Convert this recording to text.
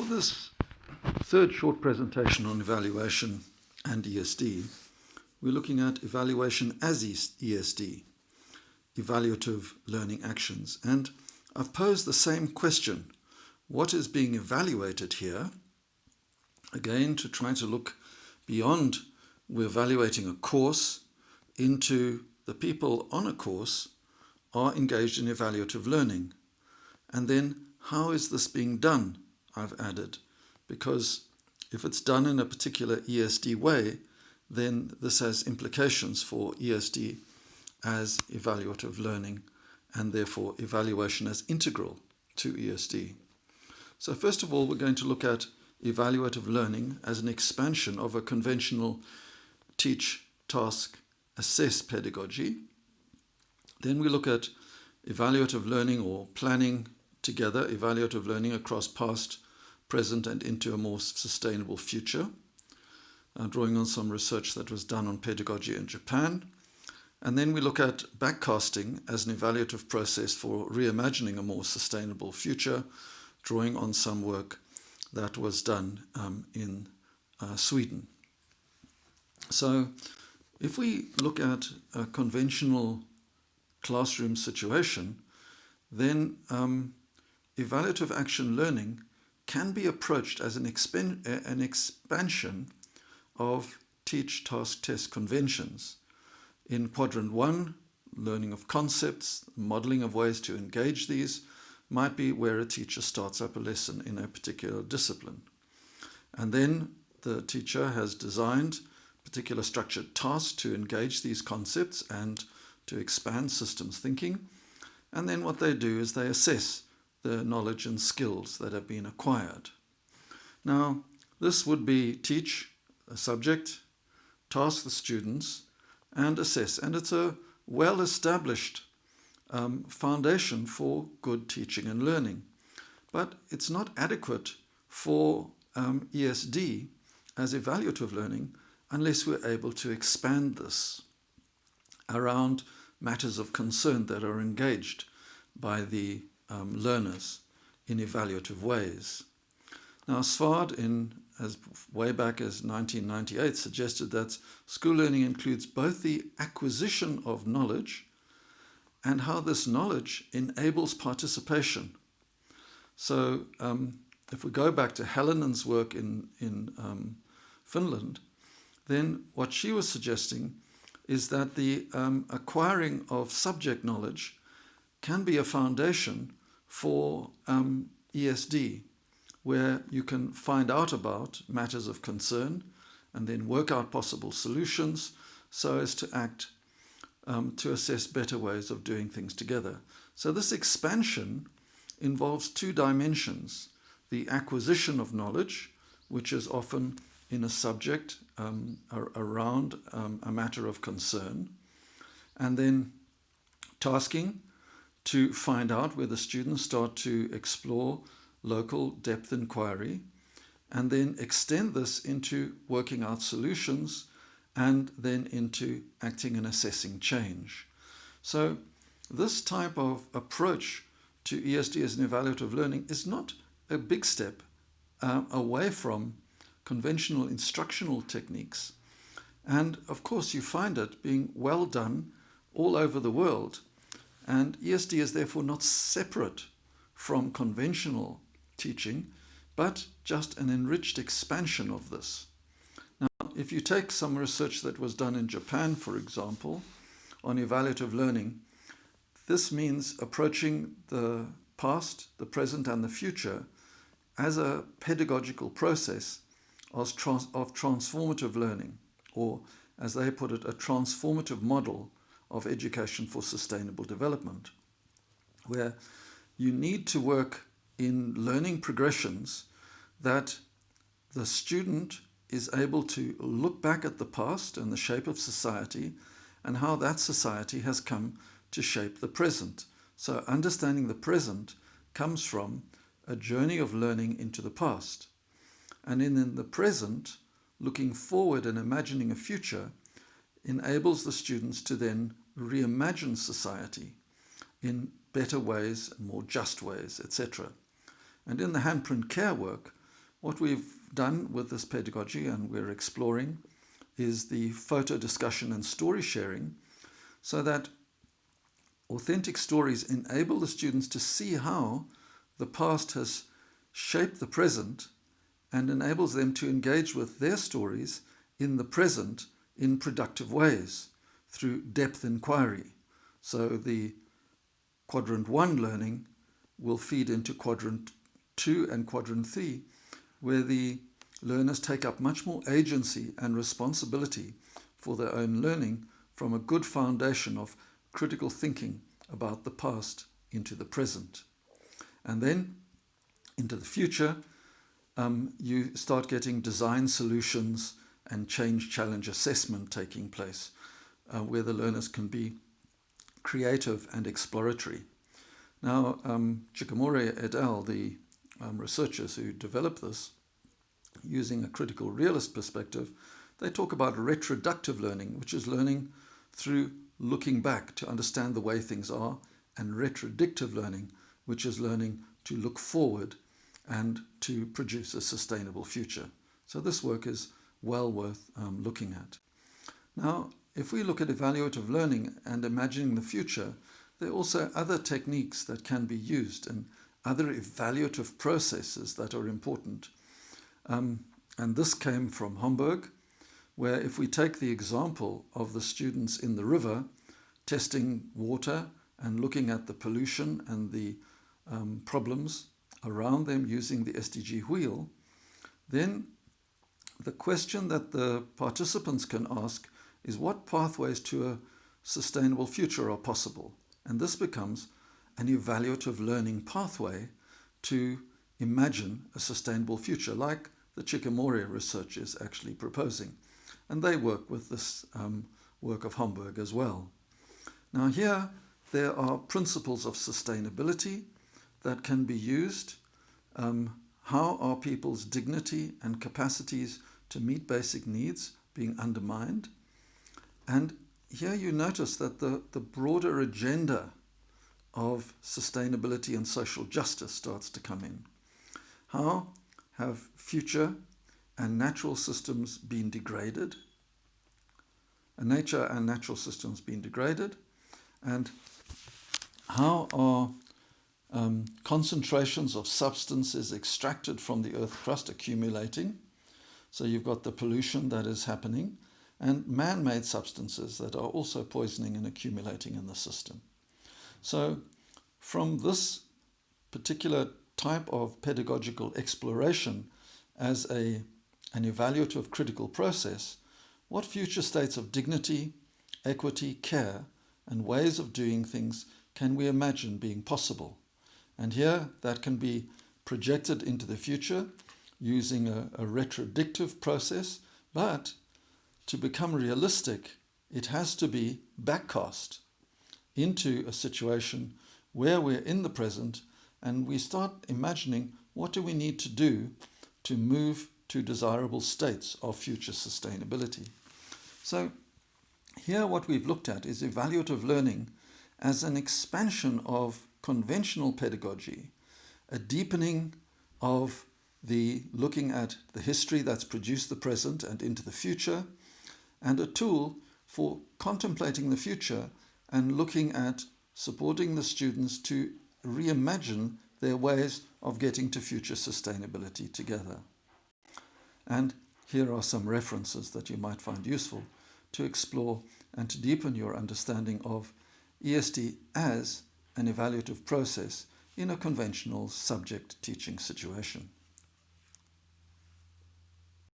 For this third short presentation on evaluation and ESD, we're looking at evaluation as ESD, Evaluative Learning Actions. And I've posed the same question. What is being evaluated here? Again, to try to look beyond we're evaluating a course into the people on a course are engaged in evaluative learning. And then how is this being done? I've added, because if it's done in a particular ESD way, then this has implications for ESD as evaluative learning and therefore evaluation as integral to ESD. So first of all, we're going to look at evaluative learning as an expansion of a conventional teach, task, assess pedagogy. Then we look at evaluative learning or planning together, evaluative learning across past, present and into a more sustainable future, drawing on some research that was done on pedagogy in Japan. And then we look at backcasting as an evaluative process for reimagining a more sustainable future, drawing on some work that was done in Sweden. So if we look at a conventional classroom situation, then evaluative action learning can be approached as an expansion of teach, task, test conventions. In quadrant 1, learning of concepts, modeling of ways to engage these might be where a teacher starts up a lesson in a particular discipline. And then the teacher has designed particular structured tasks to engage these concepts and to expand systems thinking. And then what they do is they assess the knowledge and skills that have been acquired. Now, this would be teach, a subject, task the students, and assess. And it's a well-established foundation for good teaching and learning. But it's not adequate for ESD as evaluative learning unless we're able to expand this around matters of concern that are engaged by the learners in evaluative ways. Now, Svard, as way back as 1998, suggested that school learning includes both the acquisition of knowledge and how this knowledge enables participation. So if we go back to Helenen's work in Finland, then what she was suggesting is that the acquiring of subject knowledge can be a foundation for ESD, where you can find out about matters of concern and then work out possible solutions so as to act to assess better ways of doing things together. So this expansion involves two dimensions: the acquisition of knowledge, which is often in a subject around a matter of concern, and then tasking to find out where the students start to explore local depth inquiry, and then extend this into working out solutions and then into acting and assessing change. So this type of approach to ESD as an evaluative learning is not a big step away from conventional instructional techniques. And of course you find it being well done all over the world. And ESD is therefore not separate from conventional teaching, but just an enriched expansion of this. Now, if you take some research that was done in Japan, for example, on evaluative learning, this means approaching the past, the present, and the future as a pedagogical process of transformative learning, or as they put it, a transformative model of education for sustainable development, where you need to work in learning progressions that the student is able to look back at the past and the shape of society and how that society has come to shape the present. So understanding the present comes from a journey of learning into the past. And in the present, looking forward and imagining a future enables the students to then reimagine society in better ways, more just ways, etc. And in the handprint care work, What we've done with this pedagogy, and we're exploring, is the photo discussion and story sharing, so that authentic stories enable the students to see how the past has shaped the present and enables them to engage with their stories in the present in productive ways through depth inquiry. So the quadrant 1 learning will feed into quadrant 2 and quadrant 3, where the learners take up much more agency and responsibility for their own learning from a good foundation of critical thinking about the past into the present. And then into the future, you start getting design solutions and change challenge assessment taking place, where the learners can be creative and exploratory. Now, Chikamore et al., the researchers who developed this, using a critical realist perspective, they talk about retroductive learning, which is learning through looking back to understand the way things are, and retrodictive learning, which is learning to look forward and to produce a sustainable future. So this work is well worth looking at. Now, if we look at evaluative learning and imagining the future, there are also other techniques that can be used and other evaluative processes that are important. And this came from Hamburg, where if we take the example of the students in the river testing water and looking at the pollution and the problems around them using the SDG wheel, then the question that the participants can ask is what pathways to a sustainable future are possible? And this becomes an evaluative learning pathway to imagine a sustainable future, like the Chikamore research is actually proposing. And they work with this work of Hamburg as well. Now here, there are principles of sustainability that can be used. How are people's dignity and capacities to meet basic needs being undermined? And here you notice that the broader agenda of sustainability and social justice starts to come in. How have future and natural systems been degraded? Nature and natural systems been degraded? And how are concentrations of substances extracted from the earth crust accumulating? So you've got the pollution that is happening, and man-made substances that are also poisoning and accumulating in the system. So from this particular type of pedagogical exploration as an evaluative critical process, what future states of dignity, equity, care, and ways of doing things can we imagine being possible? And here that can be projected into the future using a retrodictive process, but to become realistic, it has to be backcast into a situation where we're in the present and we start imagining what do we need to do to move to desirable states of future sustainability. So here what we've looked at is evaluative learning as an expansion of conventional pedagogy, a deepening of the looking at the history that's produced the present and into the future, and a tool for contemplating the future and looking at supporting the students to reimagine their ways of getting to future sustainability together. And here are some references that you might find useful to explore and to deepen your understanding of ESD as an evaluative process in a conventional subject teaching situation.